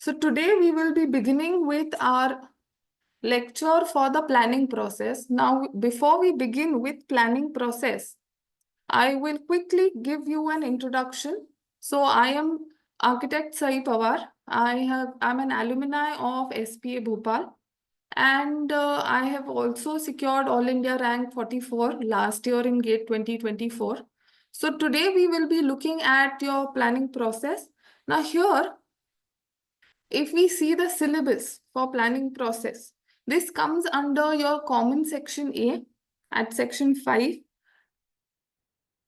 So today we will be beginning with our lecture for the planning process. Now, before we begin with planning process, I will quickly give you an introduction. So I am architect Sai Pawar. I'm an alumni of SPA Bhopal, and I have also secured All India rank 44 last year in GATE 2024. So today we will be looking at your planning process. Now here, if we see the syllabus for planning process, this comes under your common section A at section 5.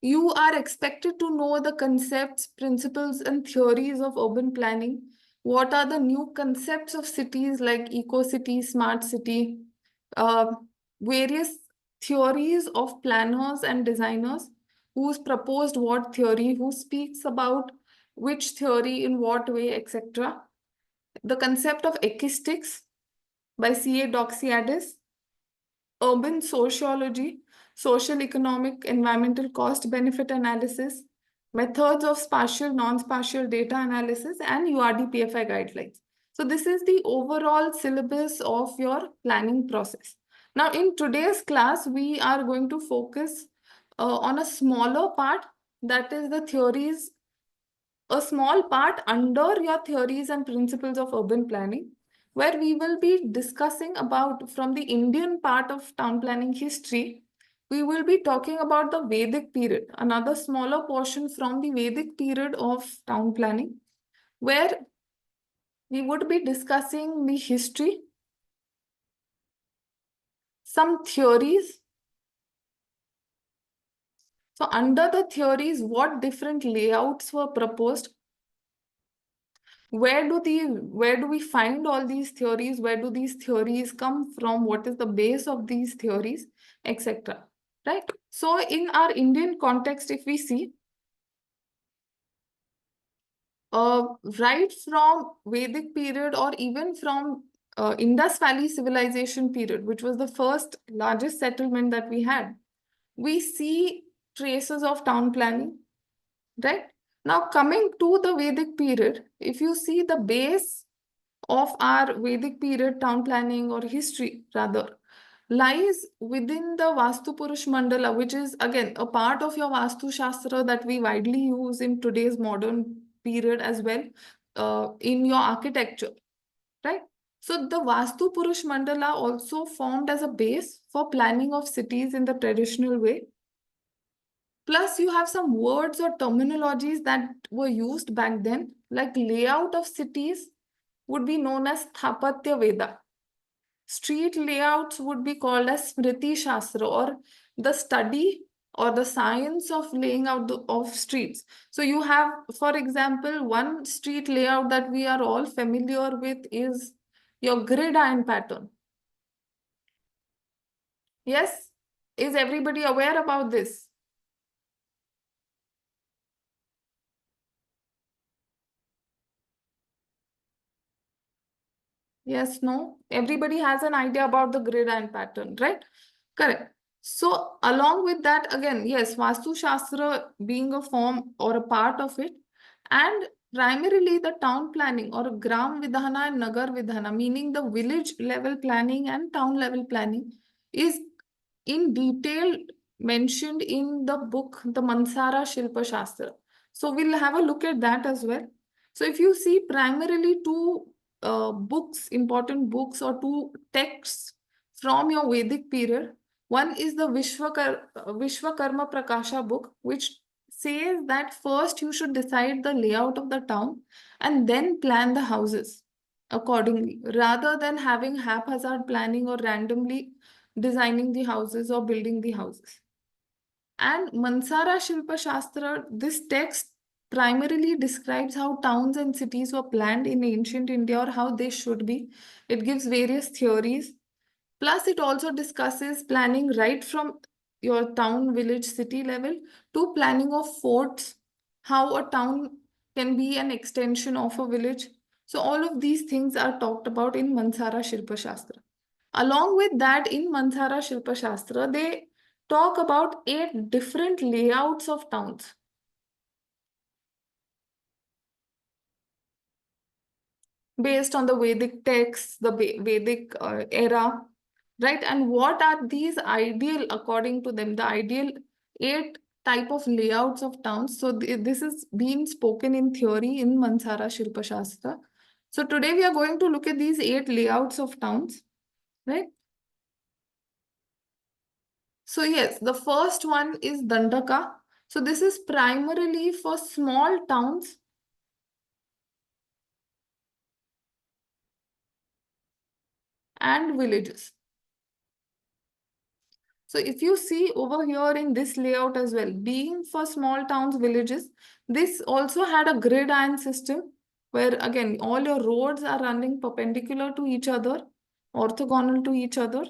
You are expected to know the concepts, principles, and theories of urban planning. What are the new concepts of cities like eco-city, smart city, uh, various theories of planners and designers, who's proposed what theory, who speaks about which theory in what way, etc. The concept of acoustics by C.A. Doxiadis, urban sociology, social economic environmental cost benefit analysis, methods of spatial non-spatial data analysis, and URDPFI guidelines. So this is the overall syllabus of your planning process. Now in today's class, we are going to focus on a smaller part, that is the theories, a small part under your theories and principles of urban planning, where we will be discussing about from the Indian part of town planning history. We will be talking about the Vedic period, another smaller portion from the Vedic period of town planning, where we would be discussing the history, some theories. So under the theories, what different layouts were proposed, where do we find all these theories, where do these theories come from, what is the base of these theories, etc. Right? So in our Indian context, if we see, right from Vedic period or even from Indus Valley civilization period, which was the first largest settlement that we had, we see traces of town planning, right? Now coming to the Vedic period, if you see the base of our Vedic period town planning or history rather lies within the Vastu Purush Mandala, which is again a part of your Vastu Shastra that we widely use in today's modern period as well in your architecture, right? So the Vastu Purush Mandala also formed as a base for planning of cities in the traditional way. Plus, you have some words or terminologies that were used back then, like layout of cities would be known as Sthapatya Veda. Street layouts would be called as Smriti Shastra, or the study or the science of laying out of streets. So you have, for example, one street layout that we are all familiar with is your gridiron pattern. Yes? Is everybody aware about this? Yes, no. Everybody has an idea about the gridiron pattern, right? Correct. So along with that, again, yes, Vastu Shastra being a form or a part of it, and primarily the town planning or Gram Vidhana and Nagar Vidhana, meaning the village level planning and town level planning, is in detail mentioned in the book, the Mansara Shilpa Shastra. So we'll have a look at that as well. So if you see primarily two books, important books or two texts from your Vedic period. One is the Vishwakarma Prakasha book, which says that first you should decide the layout of the town and then plan the houses accordingly, rather than having haphazard planning or randomly designing the houses or building the houses. And Mansara Shilpa Shastra, this text primarily describes how towns and cities were planned in ancient India or how they should be. It gives various theories. Plus, it also discusses planning right from your town, village, city level to planning of forts, how a town can be an extension of a village. So, all of these things are talked about in Mansara Shilpa Shastra. Along with that, in Mansara Shilpa Shastra, they talk about 8 different layouts of towns. based on the Vedic texts, the Vedic era, right? And what are these ideal, according to them, the ideal 8 type of layouts of towns? So this is being spoken in theory in Mansara Shilpa Shastra. So today we are going to look at these 8 layouts of towns, right? So yes, the first one is Dandaka. So this is primarily for small towns and villages. So if you see over here in this layout as well, being for small towns, villages, this also had a grid iron system where again, all your roads are running perpendicular to each other, orthogonal to each other.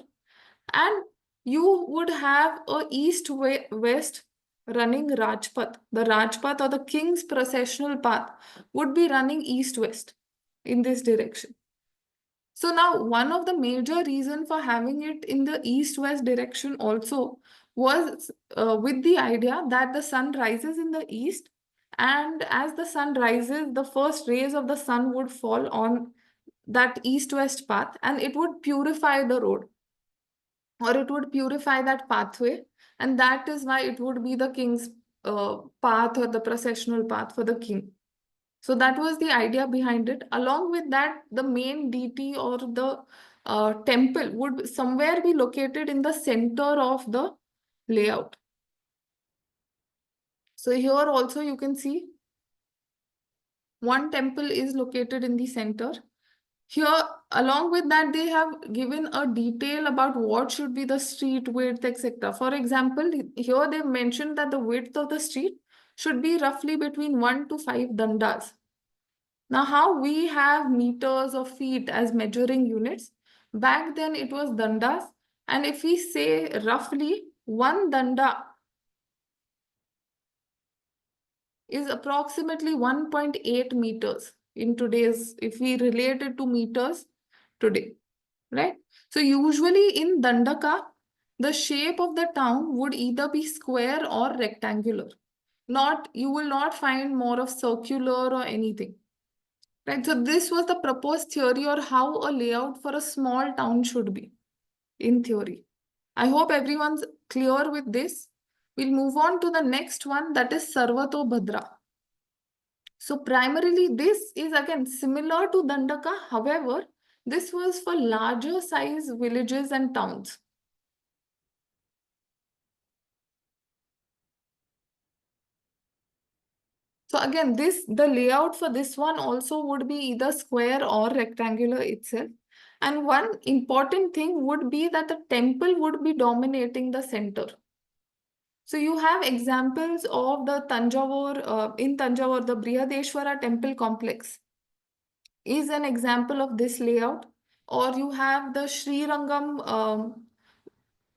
And you would have a east-west running Rajpath. The Rajpath or the king's processional path would be running east-west in this direction. So now one of the major reason for having it in the east-west direction also was with the idea that the sun rises in the east, and as the sun rises, the first rays of the sun would fall on that east-west path and it would purify the road, or it would purify that pathway, and that is why it would be the king's path or the processional path for the king. So that was the idea behind it. Along with that, the main deity or the temple would somewhere be located in the center of the layout. So here also you can see one temple is located in the center. Here, along with that, they have given a detail about what should be the street width, etc. For example, here they mentioned that the width of the street should be roughly between 1 to 5 dandas. Now, how we have meters or feet as measuring units, back then it was dandas. And if we say roughly, one danda is approximately 1.8 meters in today's, if we relate it to meters today, right? So usually in Dandaka, the shape of the town would either be square or rectangular. You will not find more of circular or anything. Right, so this was the proposed theory or how a layout for a small town should be in theory. I hope everyone's clear with this. We'll move on to the next one, that is Sarvato Bhadra. So primarily this is again similar to Dandaka. However, this was for larger size villages and towns. So again, the layout for this one also would be either square or rectangular itself. And one important thing would be that the temple would be dominating the center. So you have examples of the in Tanjavur, the Brihadeshwara temple complex is an example of this layout. Or you have the Sri Rangam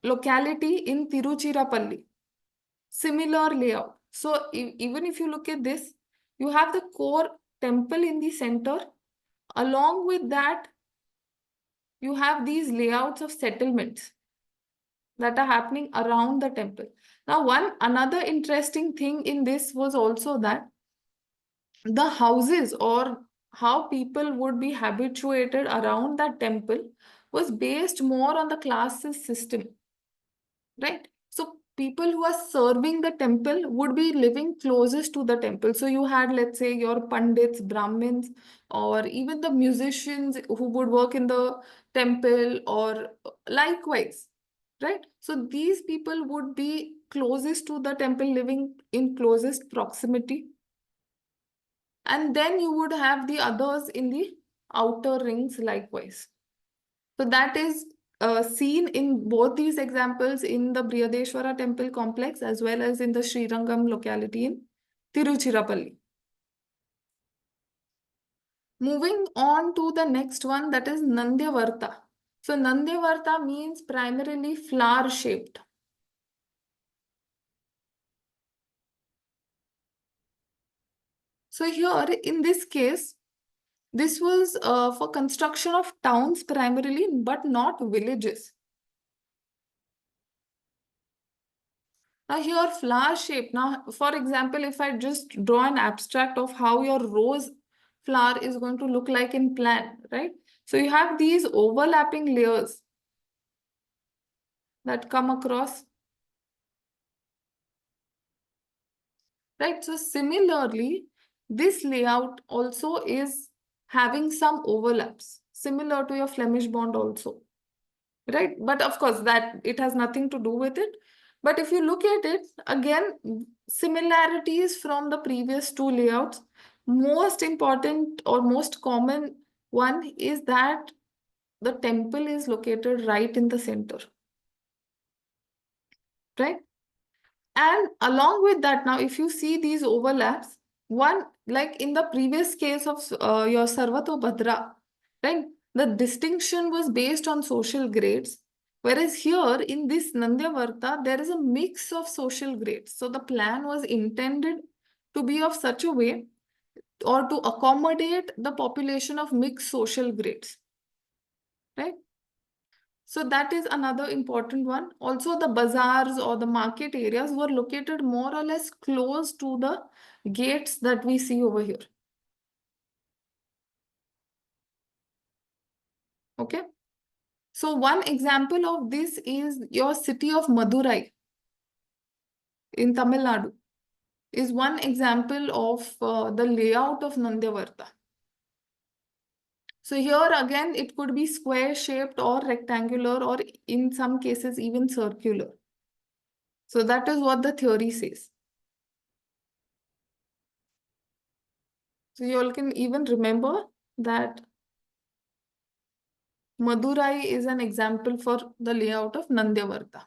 locality in Tiruchirappalli. Similar layout. So even if you look at this, you have the core temple in the center. Along with that, you have these layouts of settlements that are happening around the temple. Now, another interesting thing in this was also that the houses or how people would be habituated around that temple was based more on the classes system, right? So people who are serving the temple would be living closest to the temple. So you had, let's say, your pandits, Brahmins, or even the musicians who would work in the temple, or likewise, right? So these people would be closest to the temple, living in closest proximity. And then you would have the others in the outer rings likewise. So that is seen in both these examples in the Brihadeshwara temple complex as well as in the Srirangam locality in Tiruchirappalli. Moving on to the next one, that is Nandyavarta. So Nandyavarta means primarily flower shaped. So here in this case, this was for construction of towns primarily, but not villages. Now here flower shape. Now, for example, if I just draw an abstract of how your rose flower is going to look like in plan, right? So you have these overlapping layers that come across, right? So similarly, this layout also is having some overlaps, similar to your Flemish bond also, right? But of course, that it has nothing to do with it. But if you look at it, again, similarities from the previous two layouts. Most important or most common one is that the temple is located right in the center, right? And along with that, now, if you see these overlaps, one, like in the previous case of your Sarvato Bhadra, right? The distinction was based on social grades. Whereas here in this Nandyavarta, there is a mix of social grades. So the plan was intended to be of such a way or to accommodate the population of mixed social grades, right? So that is another important one. Also, the bazaars or the market areas were located more or less close to the gates that we see over here. Okay. So one example of this is your city of Madurai in Tamil Nadu is one example of the layout of Nandyavarta. So here again, it could be square shaped or rectangular or in some cases even circular. So that is what the theory says. So you all can even remember that Madurai is an example for the layout of Nandyavarta.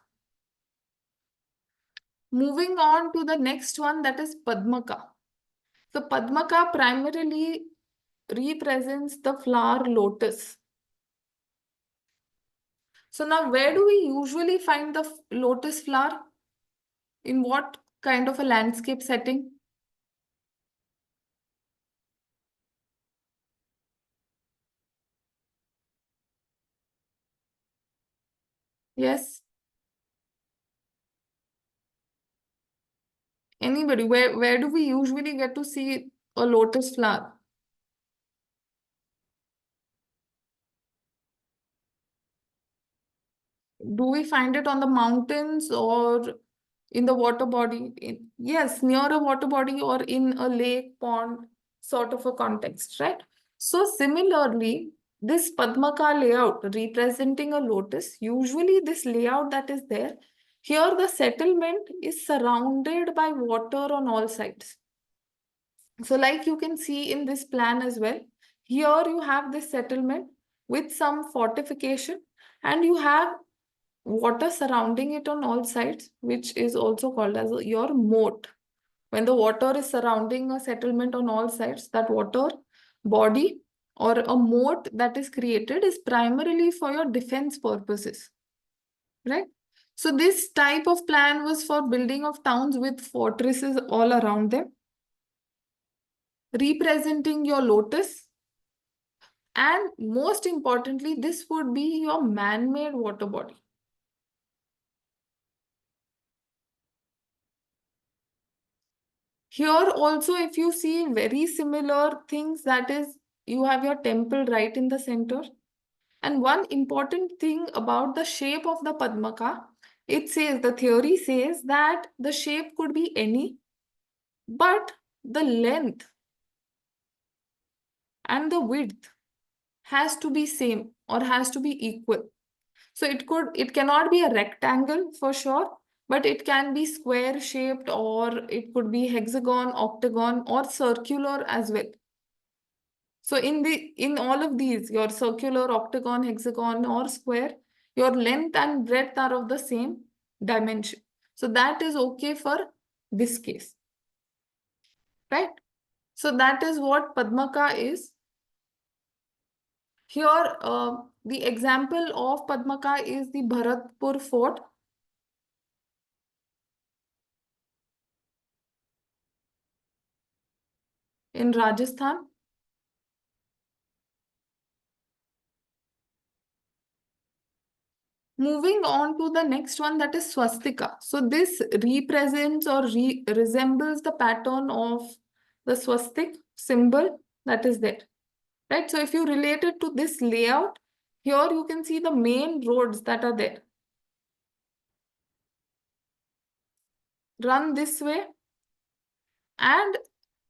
Moving on to the next one, that is Padmaka. So Padmaka primarily represents the flower lotus. So now where do we usually find the lotus flower? In what kind of a landscape setting? Yes. Anybody, where do we usually get to see a lotus flower? Do we find it on the mountains or in the water body? Yes, near a water body or in a lake, pond sort of a context, right? So similarly, this Padmaka layout representing a lotus, usually this layout that is there, here the settlement is surrounded by water on all sides. So like you can see in this plan as well, here you have this settlement with some fortification and you have water surrounding it on all sides, which is also called as your moat. When the water is surrounding a settlement on all sides, that water body or a moat that is created is primarily for your defense purposes, right? So this type of plan was for building of towns with fortresses all around them, representing your lotus. And most importantly, this would be your man-made water body. Here also, if you see very similar things, that is, you have your temple right in the center. And one important thing about the shape of the Padmaka, it says, the theory says that the shape could be any, but the length and the width has to be same or has to be equal. So it cannot be a rectangle for sure, but it can be square shaped or it could be hexagon, octagon or circular as well. So in all of these, your circular, octagon, hexagon or square, your length and breadth are of the same dimension. So that is okay for this case, right? So that is what Padmaka is. Here, the example of Padmaka is the Bharatpur fort. In Rajasthan. Moving on to the next one, that is swastika. So this represents or resembles the pattern of the swastik symbol. that is there, right? So if you relate it to this layout, here you can see the main roads that are there. Run this way, and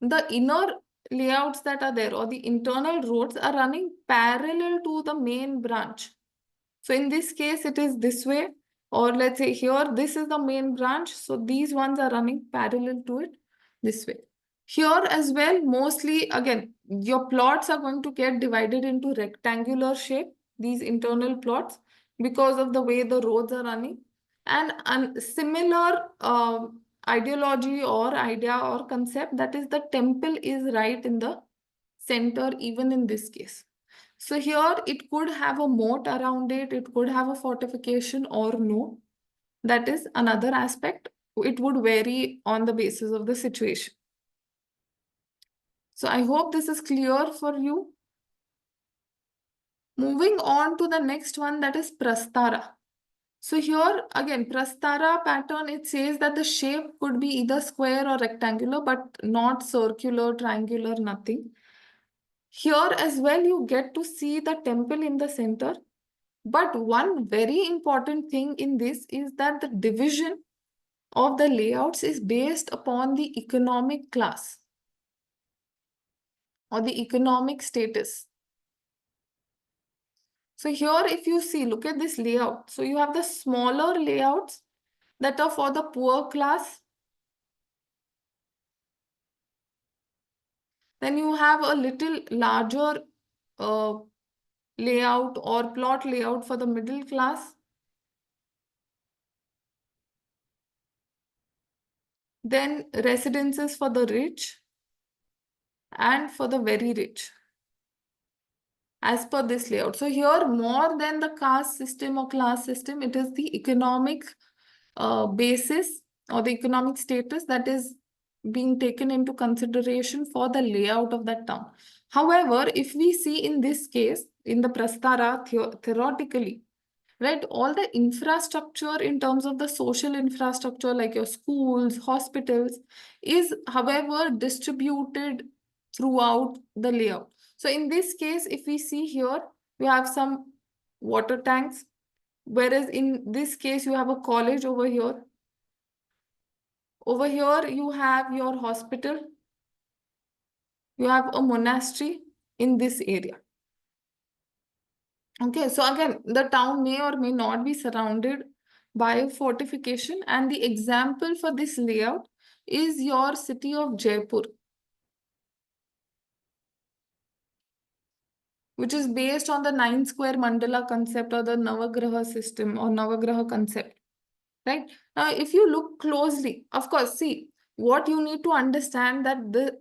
the inner layouts that are there, or the internal roads, are running parallel to the main branch. So in this case, it is this way, or let's say here, this is the main branch. So these ones are running parallel to it this way. Here as well, mostly again, your plots are going to get divided into rectangular shape, these internal plots, because of the way the roads are running. And similar ideology or idea or concept, that is the temple is right in the center, even in this case. So here it could have a moat around it, it could have a fortification or no. That is another aspect. It would vary on the basis of the situation. So I hope this is clear for you. Moving on to the next one, that is Prastara. So here again, Prastara pattern, it says that the shape could be either square or rectangular, but not circular, triangular, nothing. Here as well, you get to see the temple in the center. But one very important thing in this is that the division of the layouts is based upon the economic class or the economic status. So here, if you see, look at this layout. So you have the smaller layouts that are for the poor class. Then you have a little larger uh, layout or plot layout for the middle class. Then residences for the rich and for the very rich, as per this layout. So here, more than the caste system or class system, it is the economic basis or the economic status that is being taken into consideration for the layout of that town. However, if we see in this case, in the Prastara, theoretically, right, all the infrastructure in terms of the social infrastructure, like your schools, hospitals, is, however, distributed throughout the layout. So in this case, if we see here, we have some water tanks, whereas in this case, you have a college over here. Over here, you have your hospital, you have a monastery in this area. Okay, so again, the town may or may not be surrounded by a fortification, and the example for this layout is your city of Jaipur, which is based on the 9 square mandala concept or the Navagraha system or Navagraha concept, right? Now, if you look closely, of course, see, what you need to understand that the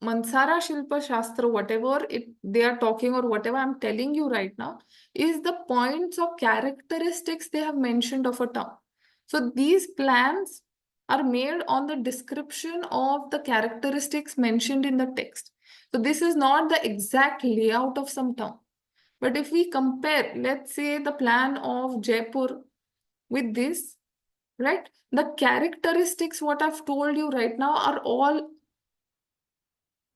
Mansara Shilpa Shastra, whatever they are talking or whatever I'm telling you right now, is the points or characteristics they have mentioned of a town. So these plans are made on the description of the characteristics mentioned in the text. So this is not the exact layout of some town. But if we compare, let's say, the plan of Jaipur with this, right? The characteristics, what I've told you right now, are all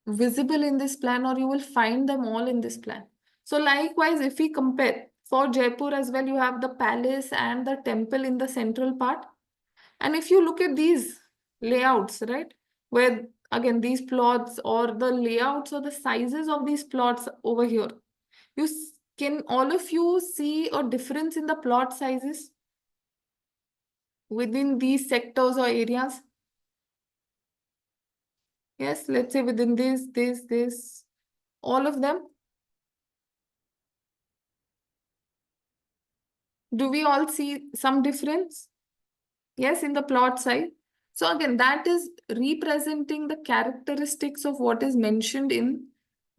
visible in this plan, or you will find them all in this plan. So likewise, if we compare for Jaipur as well, you have the palace and the temple in the central part. And if you look at these layouts, right, where again these plots or the layouts or the sizes of these plots over here, you can all of you see a difference in the plot sizes within these sectors or areas? Yes, let's say within this, all of them. Do we all see some difference? Yes, in the plot size. So again, that is representing the characteristics of what is mentioned in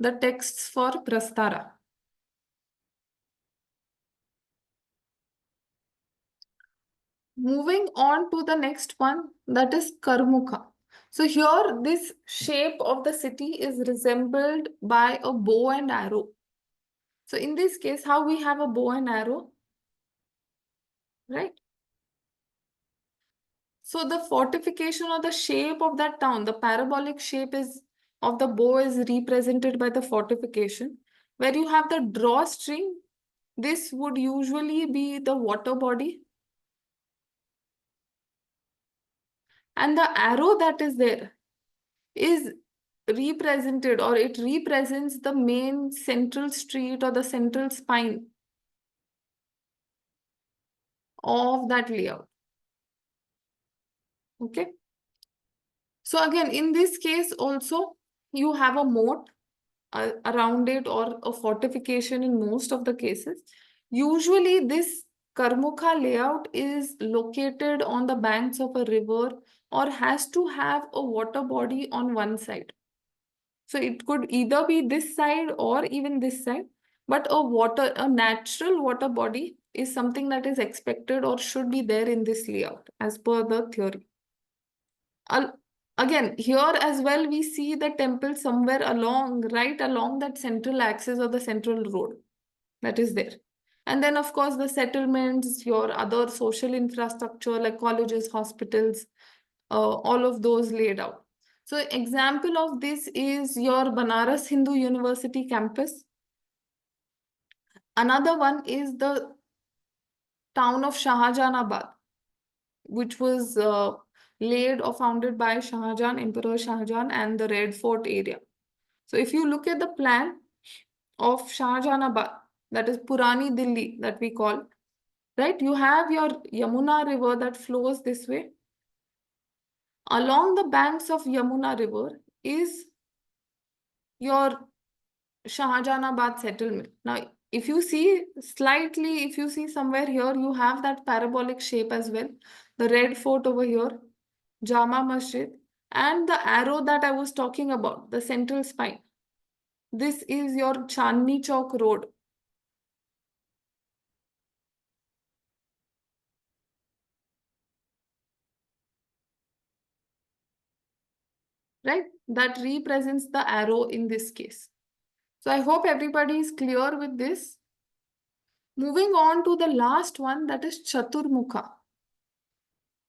the texts for Prastara. Moving on to the next one, that is Karmukha. So here, this shape of the city is resembled by a bow and arrow. So in this case, how we have a bow and arrow, right? So the fortification or the shape of that town, the parabolic shape is of the bow is represented by the fortification. Where you have the drawstring, this would usually be the water body. And the arrow that is there is represented, or it represents the main central street or the central spine of that layout. Okay. So again, in this case also, you have a moat around it, or a fortification in most of the cases. Usually this Karmukha layout is located on the banks of a river or has to have a water body on one side. So it could either be this side or even this side, but a natural water body is something that is expected or should be there in this layout as per the theory. Again, here as well, we see the temple somewhere right along that central axis or the central road that is there. And then, of course, the settlements, your other social infrastructure like colleges, hospitals, all of those laid out. So, example of this is your Banaras Hindu University campus. Another one is the town of Shahjahanabad, which was laid or founded by Shahjahan, Emperor Shahjahan, and the Red Fort area. So if you look at the plan of Shahjahanabad, that is Purani Delhi that we call, right? You have your Yamuna river that flows this way. Along the banks of Yamuna river is your Shahjahanabad settlement. Now, if you see somewhere here, you have that parabolic shape as well. The red fort over here, Jama Masjid, and the arrow that I was talking about, the central spine. This is your Chandni Chowk Road. Right? That represents the arrow in this case. So I hope everybody is clear with this. Moving on to the last one, that is Chaturmukha.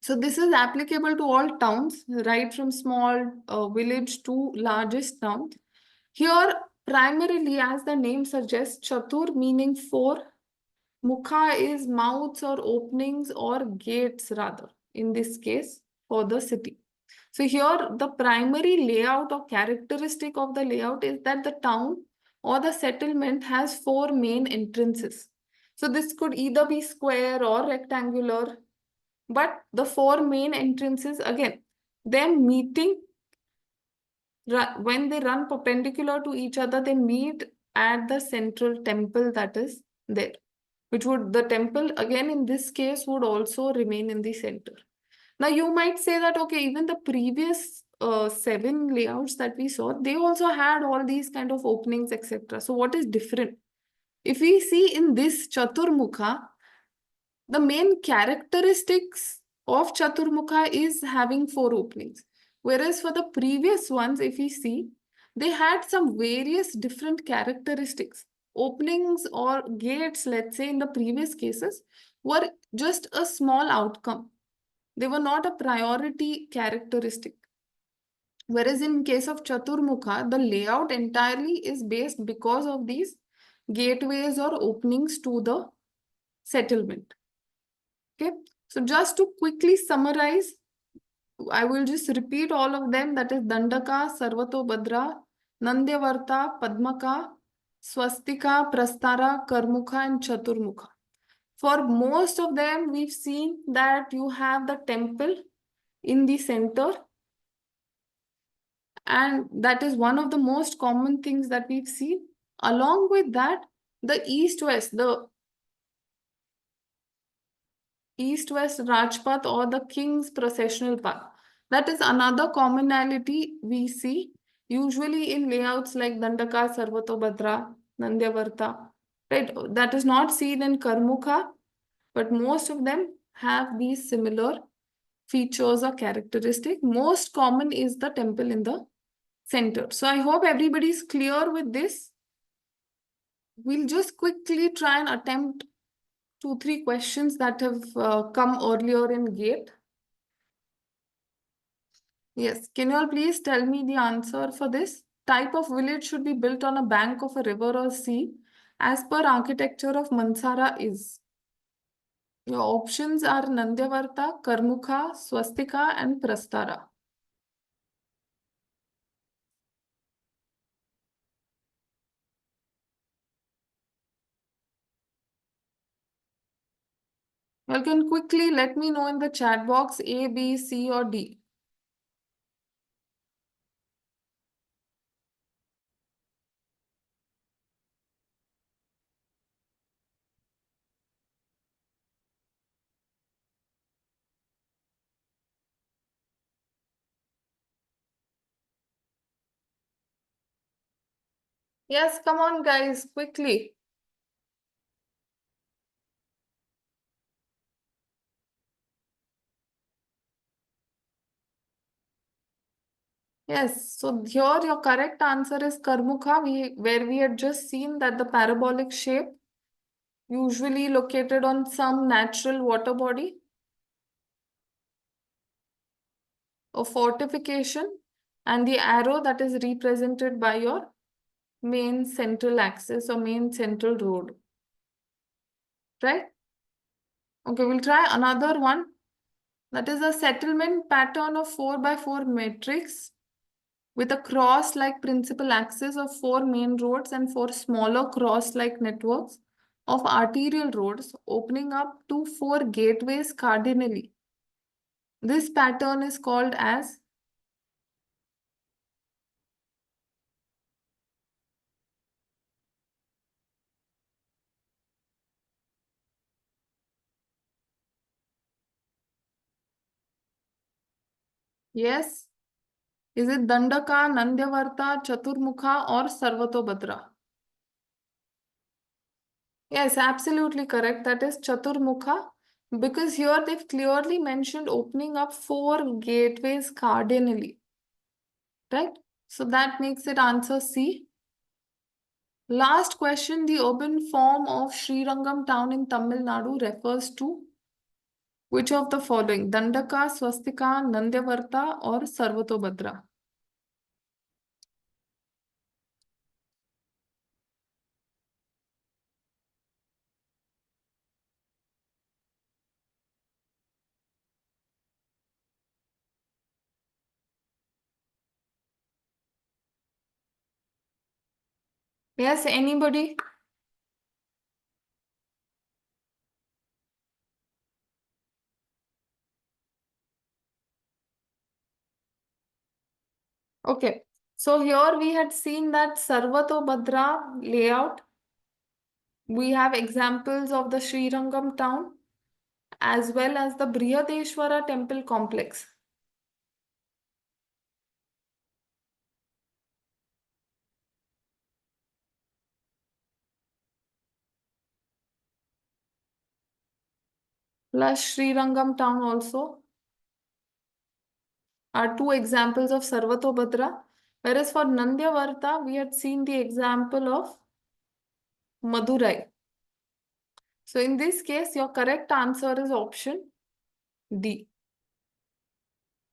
So this is applicable to all towns, right from small village to largest town. Here, primarily, as the name suggests, Chatur meaning four, Mukha is mouths or openings or gates rather, in this case, for the city. So here, the primary layout or characteristic of the layout is that the town or the settlement has four main entrances. So this could either be square or rectangular, but the four main entrances, again, them meeting, when they run perpendicular to each other, they meet at the central temple that is there, which would, the temple again in this case would also remain in the center. Now you might say that, okay, even the previous 7 layouts that we saw, they also had all these kind of openings, etc. So what is different? If we see in this Chaturmukha, the main characteristics of Chaturmukha is having 4 openings. Whereas for the previous ones, if we see, they had some various different characteristics. Openings or gates, let's say in the previous cases, were just a small outcome. They were not a priority characteristic. Whereas in case of Chaturmukha, the layout entirely is based because of these gateways or openings to the settlement. Okay, so just to quickly summarize, I will just repeat all of them. That is Dandaka, Sarvatobhadra, Nandyavarta, Padmaka, Swastika, Prastara, Karmukha, and Chaturmukha. For most of them, we've seen that you have the temple in the center. And that is one of the most common things that we've seen. Along with that, the east-west Rajpath or the king's processional path. That is another commonality we see usually in layouts like Dandaka, Sarvatobhadra, Nandyavarta. Right? That is not seen in Karmukha, but most of them have these similar features or characteristic. Most common is the temple in the center. So I hope everybody is clear with this. We'll just quickly try and attempt 2-3 questions that have come earlier in GATE. Yes, can you all please tell me the answer for this? Type of village should be built on a bank of a river or sea as per architecture of Mansara is. Your options are Nandyavarta, Karmukha, Swastika and Prastara. You can quickly let me know in the chat box A, B, C or D. Yes, come on guys, quickly. Yes, so here your correct answer is Karmukha, where we had just seen that the parabolic shape usually located on some natural water body or fortification, and the arrow that is represented by your main central axis or main central road, right? Okay, we'll try another one. That is a settlement pattern of 4 by 4 matrix with a cross-like principal axis of 4 main roads and 4 smaller cross-like networks of arterial roads opening up to 4 gateways cardinally. This pattern is called as. Yes. Is it Dandaka, Nandyavarta, Chaturmukha or Sarvatobhadra? Yes, absolutely correct. That is Chaturmukha. Because here they've clearly mentioned opening up 4 gateways cardinally. Right? So that makes it answer C. Last question, the urban form of Srirangam town in Tamil Nadu refers to which of the following? Dandaka, Swastika, Nandyavarta or Sarvatobhadra? Yes, anybody? Okay. So here we had seen that Sarvatobhadra layout. We have examples of the Srirangam town as well as the Brihadeshwara temple complex. Plus Srirangam town also are 2 examples of Sarvatobhadra. Whereas for Nandyavarta, we had seen the example of Madurai. So in this case, your correct answer is option D.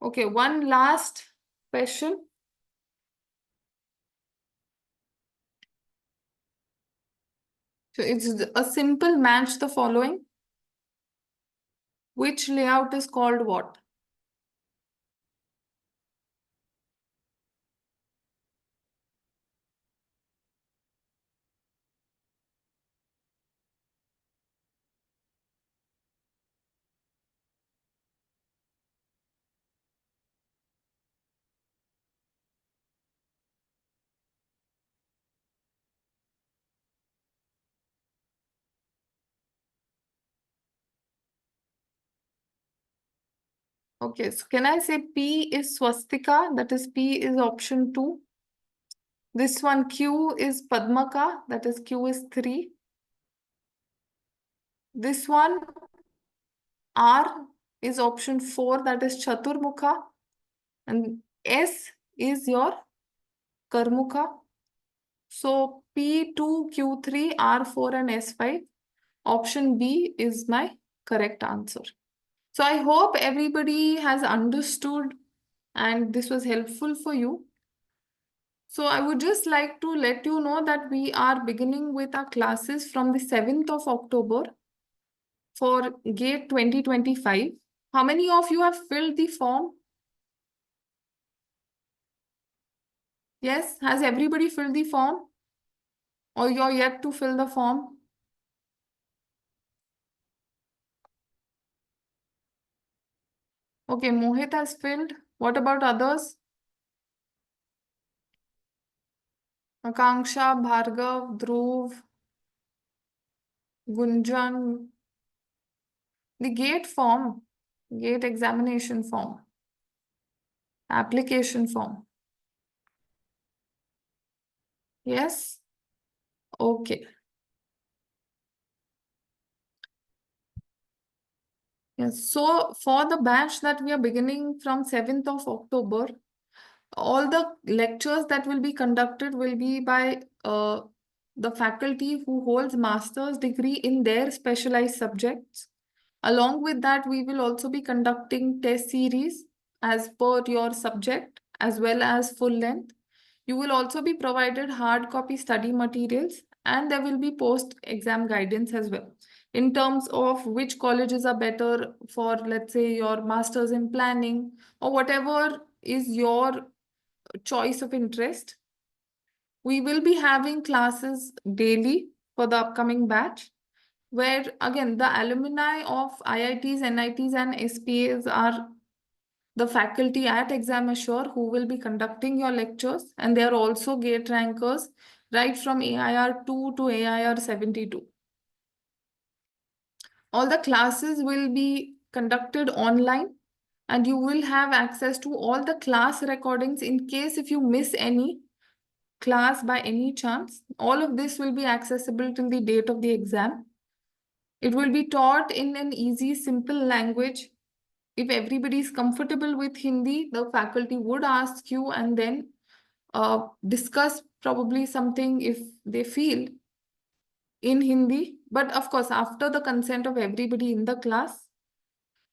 Okay, one last question. So it's a simple match the following. Which layout is called what? Okay, so can I say P is swastika? That is P is option 2. This one Q is Padmaka, that is Q is 3. This one R is option 4, that is Chaturmukha. And S is your Karmukha. So P2, Q3, R4 and S5. Option B is my correct answer. So I hope everybody has understood and this was helpful for you. So I would just like to let you know that we are beginning with our classes from the 7th of October for GATE 2025. How many of you have filled the form? Yes, has everybody filled the form? Or you're yet to fill the form? Okay, Mohit has filled. What about others? Akanksha, Bhargav, Dhruv, Gunjan. The GATE form, GATE examination form, application form. Yes? Okay. Yes. So for the batch that we are beginning from 7th of October, all the lectures that will be conducted will be by the faculty who holds master's degree in their specialized subjects. Along with that, we will also be conducting test series as per your subject as well as full length. You will also be provided hard copy study materials, and there will be post-exam guidance as well in terms of which colleges are better for, let's say, your master's in planning or whatever is your choice of interest. We will be having classes daily for the upcoming batch, where again the alumni of IITs, NITs, and SPAs are the faculty at Exam Assure who will be conducting your lectures, and they are also gate rankers right from AIR 2 to AIR 72. All the classes will be conducted online, and you will have access to all the class recordings in case if you miss any class by any chance. All of this will be accessible till the date of the exam. It will be taught in an easy, simple language. If everybody is comfortable with Hindi, the faculty would ask you and then discuss probably something if they feel in Hindi. But of course, after the consent of everybody in the class,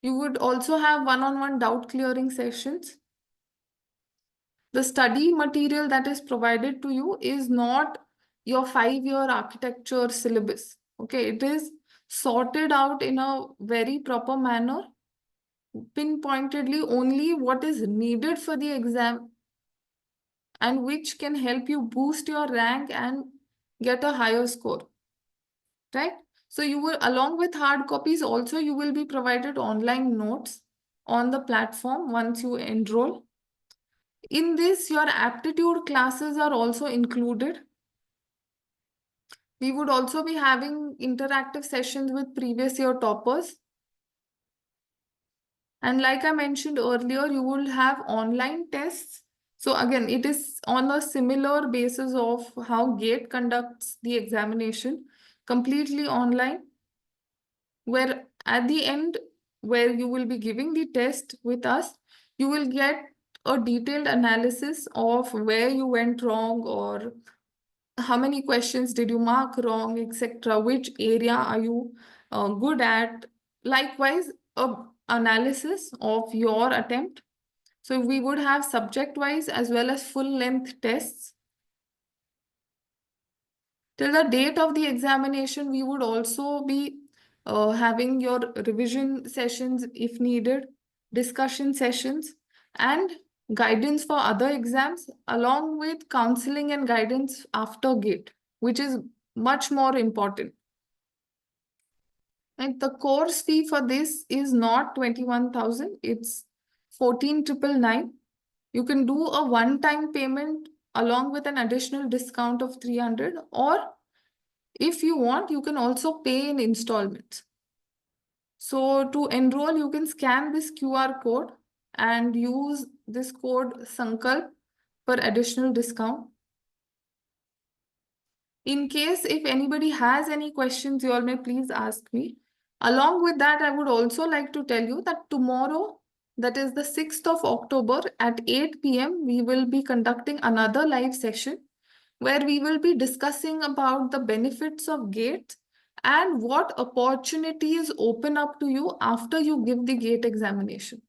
you would also have one-on-one doubt clearing sessions. The study material that is provided to you is not your 5-year architecture syllabus. Okay, it is sorted out in a very proper manner, pinpointedly only what is needed for the exam and which can help you boost your rank and get a higher score, right? So you will, along with hard copies, also you will be provided online notes on the platform once you enroll. In this, your aptitude classes are also included. We would also be having interactive sessions with previous year toppers. And like I mentioned earlier, you will have online tests. So again, it is on a similar basis of how GATE conducts the examination, completely online, where at the end, where you will be giving the test with us, you will get a detailed analysis of where you went wrong or how many questions did you mark wrong, etc. Which area are you good at? Likewise, a analysis of your attempt. So we would have subject-wise as well as full-length tests. Till the date of the examination, we would also be having your revision sessions if needed, discussion sessions, and guidance for other exams, along with counseling and guidance after GATE, which is much more important. And the course fee for this is not 21,000, it's 14,999. You can do a one-time payment along with an additional discount of 300, or if you want, you can also pay in installments. So to enroll, you can scan this QR code and use this code Sankalp for additional discount. In case if anybody has any questions, you all may please ask me. Along with that, I would also like to tell you that tomorrow, that is the 6th of October at 8 p.m., we will be conducting another live session where we will be discussing about the benefits of GATE and what opportunities open up to you after you give the GATE examination.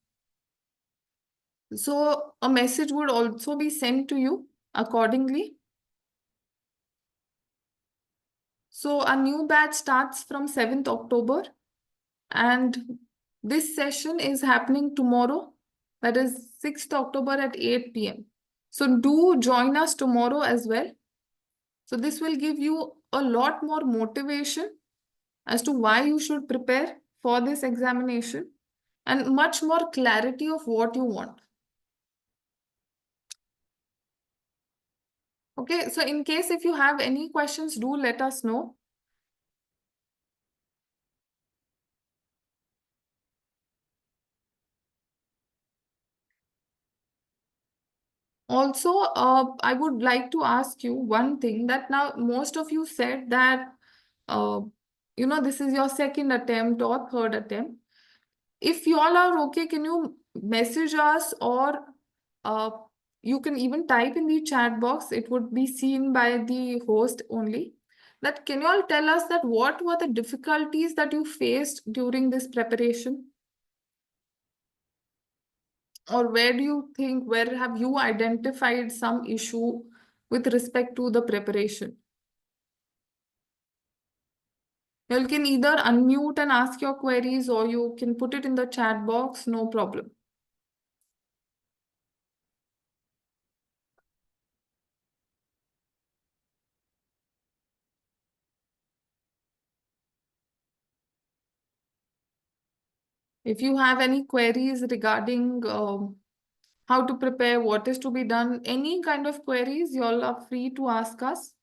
So a message would also be sent to you accordingly. So a new batch starts from 7th October, and this session is happening tomorrow, that is 6th October at 8 p.m. So do join us tomorrow as well. So this will give you a lot more motivation as to why you should prepare for this examination and much more clarity of what you want. Okay, so in case if you have any questions, do let us know. Also, I would like to ask you one thing, that now most of you said that, uh, this is your second attempt or third attempt. If you all are okay, can you message us, or uh, you can even type in the chat box. It would be seen by the host only. That can you all tell us that what were the difficulties that you faced during this preparation? Or where do you think, where have you identified some issue with respect to the preparation? You can either unmute and ask your queries, or you can put it in the chat box, no problem. If you have any queries regarding how to prepare, what is to be done, any kind of queries, you all are free to ask us.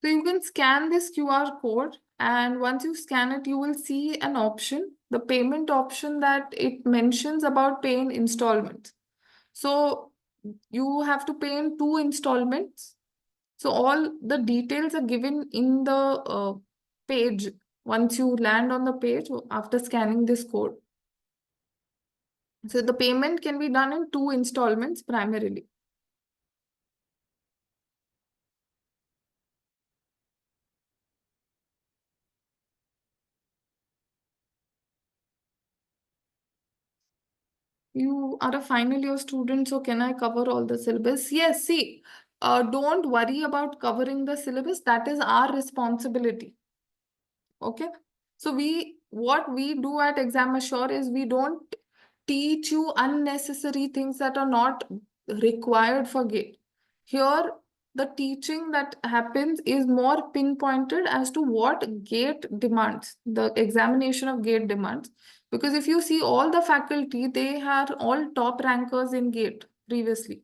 So you can scan this QR code, and once you scan it, you will see an option, the payment option, that it mentions about pay in installments. So you have to pay in 2 installments. So all the details are given in the page once you land on the page after scanning this code. So the payment can be done in 2 installments primarily. You are a final year student, so can I cover all the syllabus? Yes, see, don't worry about covering the syllabus. That is our responsibility. Okay. So what we do at Exam Assure is we don't teach you unnecessary things that are not required for GATE. Here, the teaching that happens is more pinpointed as to what GATE demands, the examination of GATE demands. Because if you see all the faculty, they are all top rankers in GATE previously,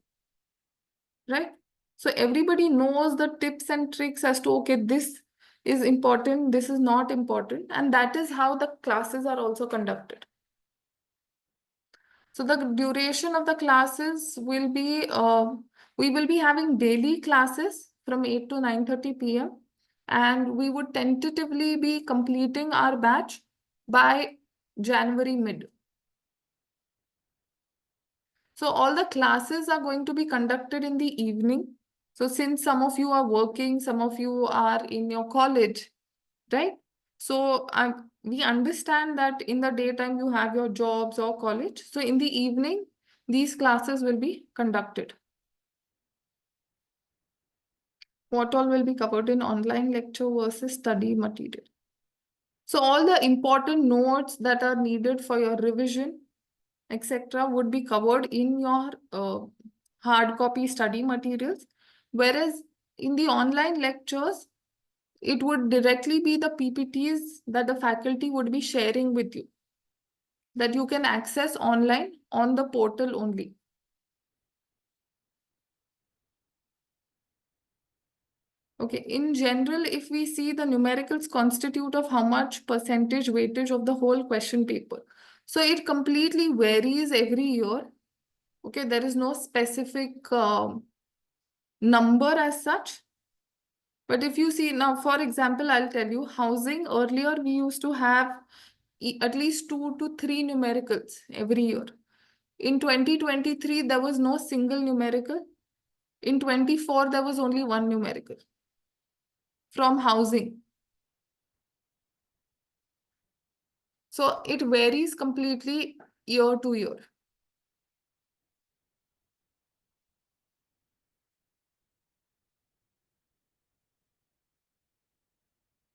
right? So everybody knows the tips and tricks as to, okay, this is important, this is not important, and that is how the classes are also conducted. So the duration of the classes will be, we will be having daily classes from 8 to 9:30 p.m. And we would tentatively be completing our batch by January mid. So all the classes are going to be conducted in the evening. So since some of you are working, some of you are in your college, right? So we understand that in the daytime you have your jobs or college. So in the evening, these classes will be conducted. What all will be covered in online lecture versus study material? So all the important notes that are needed for your revision, etc., would be covered in your hard copy study materials. Whereas in the online lectures, it would directly be the PPTs that the faculty would be sharing with you, that you can access online on the portal only. Okay, in general, if we see, the numericals constitute of how much percentage weightage of the whole question paper. So it completely varies every year. Okay, there is no specific number as such. But if you see now, for example, I'll tell you, housing, earlier we used to have at least 2 to 3 numericals every year. In 2023, there was no single numerical. In 24, there was only one numerical. from housing. So it varies completely year to year.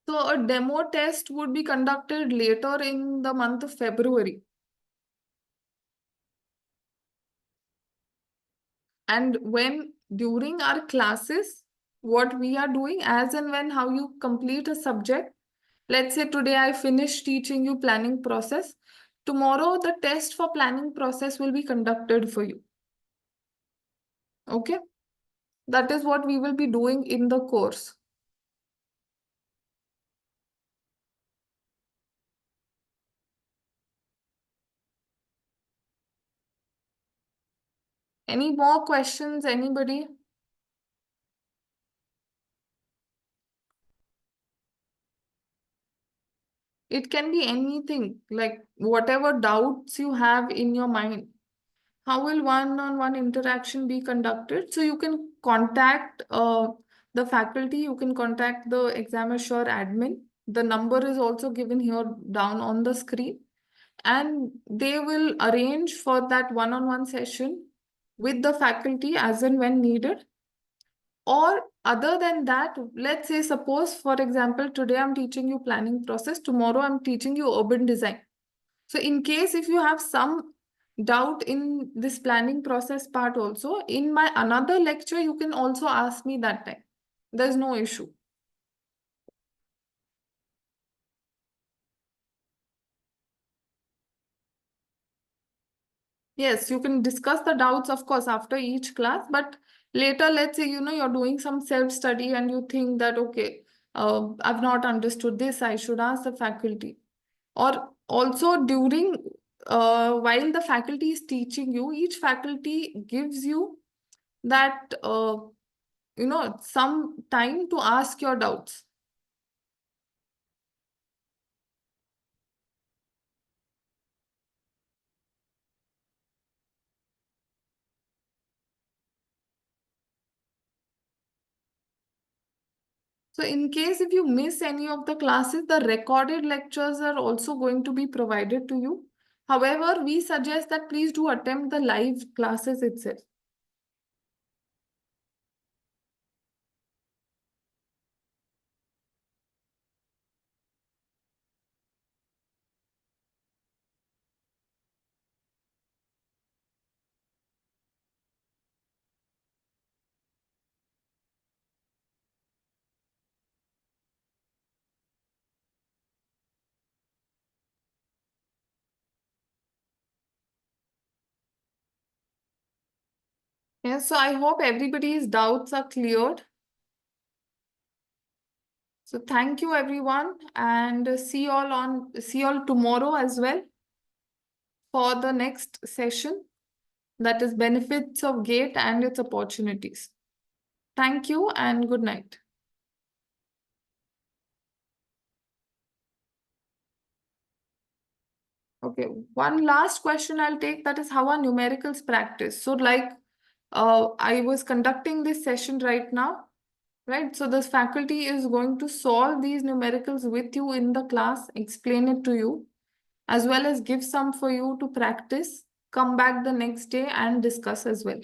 So a demo test would be conducted later in the month of February. And when during our classes, what we are doing as and when how you complete a subject, let's say today I finish teaching you planning process. Tomorrow the test for planning process will be conducted for you. Okay? That is what we will be doing in the course. Any more questions, anybody? It can be anything, like whatever doubts you have in your mind. How will one-on-one interaction be conducted? So you can contact the faculty, you can contact the exam assure admin. The number is also given here down on the screen, and they will arrange for that one-on-one session with the faculty as and when needed. Or other than that, let's say, suppose, for example, today I'm teaching you planning process, tomorrow I'm teaching you urban design. So in case if you have some doubt in this planning process part also, in my another lecture, you can also ask me that time. There's no issue. Yes, you can discuss the doubts, of course, after each class, but later, let's say, you're doing some self-study and you think that, okay, I've not understood this, I should ask the faculty. Or also during, while the faculty is teaching you, each faculty gives you that, some time to ask your doubts. So in case if you miss any of the classes, the recorded lectures are also going to be provided to you. However, we suggest that please do attempt the live classes itself. Yes, so I hope everybody's doubts are cleared. So thank you everyone, and see you all tomorrow as well for the next session, that is benefits of GATE and its opportunities. Thank you and good night. Okay, one last question I'll take, that is how are numericals practiced? So like I was conducting this session right now, right? So this faculty is going to solve these numericals with you in the class, explain it to you, as well as give some for you to practice, come back the next day and discuss as well.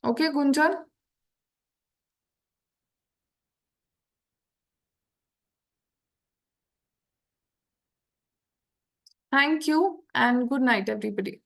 Okay, Gunjan? Thank you and good night, everybody.